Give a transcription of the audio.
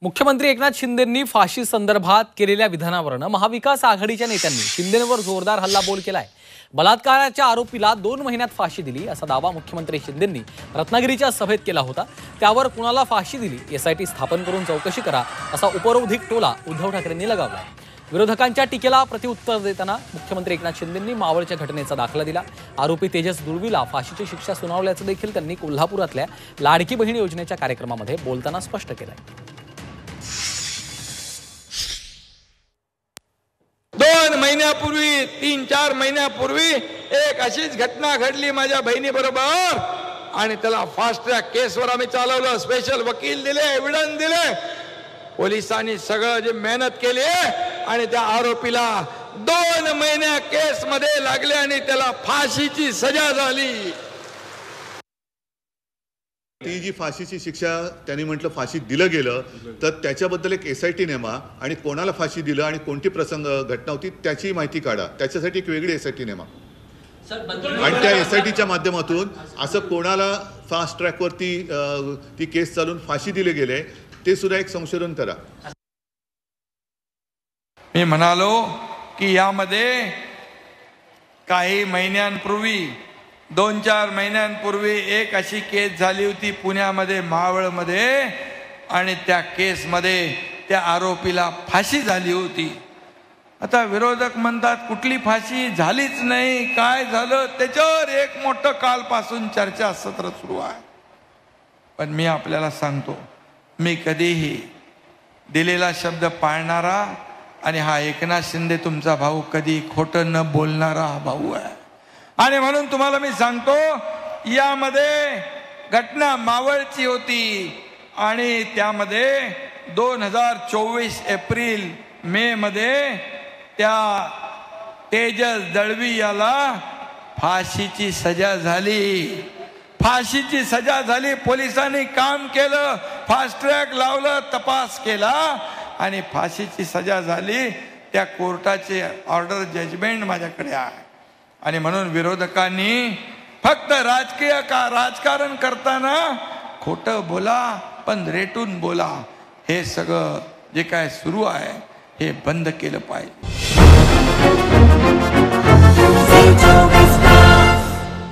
मुख्यमंत्री एकनाथ शिंदेंनी फाशी संदर्भात केलेल्या विधानावरून महाविकास आघाडीच्या नेत्यांनी शिंदेंवर जोरदार हल्लाबोल केलाय। बलात्काराच्या आरोपीला 2 महिन्यात फाशी दिली असा दावा मुख्यमंत्री शिंदेंनी रत्नागिरीच्या सभेत केला होता। त्यावर कुणाला फाशी दिली, एसआयटी स्थापन करून चौकशी करा असा उपरोधिक टोला उद्धव ठाकरेंनी लगावलाय। विरोधकांच्या टीकेला प्रत्युत्तर देताना मुख्यमंत्री एकनाथ शिंदेंनी मावळच्या घटनेचा दाखला दिला। आरोपी तेजस दुर्वीला फाशीची शिक्षा सुनावल्याचं देखील त्यांनी कोल्हापुरातल्या लाडकी बहीण योजनेच्या कार्यक्रमामध्ये बोलताना स्पष्ट केलंय। 2 महिन्यापूर्वी 3-4 महिन्यापूर्वी एक अशीच घटना घडली माझ्या बहिणीबरोबर आणि त्याला फास्ट ट्रॅक केसवर आम्ही चालवलं। स्पेशल वकील दिले, एव्हिडन्स दिले, पोलिसांनी सगळं जे मेहनत केली आणि त्या आरोपीला 2 महिन्या केस मध्ये लागले आणि त्याला फाशीची सजा झाली। ती जी फाशीची शिक्षा त्यांनी म्हटलं फाशी दिलं गेलं तर त्याच्याबद्दल एक एसआयटी नेमा आणि कोणाला फाशी दिलं आणि कोणती प्रसंग घटना होती त्याची माहिती काढा। त्याच्यासाठी एक वेगळी एसआयटी नेमा आणि त्या एसआयटीच्या माध्यमातून असं कोणाला फास्ट ट्रॅकवरती ती केस चालून फाशी दिले गेले ते सुद्धा एक संशोधन करा। मी म्हणालो की यामध्ये काही महिन्यांपूर्वी 2-4 महिन्यांपूर्वी एक अशी केस झाली होती पुण्यामध्ये, मावळमध्ये, आणि त्या केसमध्ये त्या आरोपीला फाशी झाली होती। आता विरोधक म्हणतात कुठली फाशी झालीच नाही, काय झालं, त्याच्यावर एक मोठं कालपासून चर्चा सत्र सुरू आहे। पण मी आपल्याला सांगतो, मी कधीही दिलेला शब्द पाळणारा आणि हा एकनाथ शिंदे तुमचा भाऊ कधी खोटं न बोलणारा हा भाऊ आहे। आणि म्हणून तुम्हाला मी सांगतो, यामध्ये घटना मावळची होती आणि त्यामध्ये 2024 एप्रिल मे मध्ये त्या तेजस दळवी याला फाशीची सजा झाली। फाशीची सजा झाली। पोलिसांनी काम केलं, फास्ट ट्रॅक लावलं, तपास केला आणि फाशीची सजा झाली। त्या कोर्टाचे ऑर्डर जजमेंट माझ्याकडे आहे। आणि म्हणून विरोधकांनी फक्त राजकारण करताना खोटं बोला पण रेटून बोला, हे सगळं जे काय सुरू आहे हे बंद केलं पाहिजे।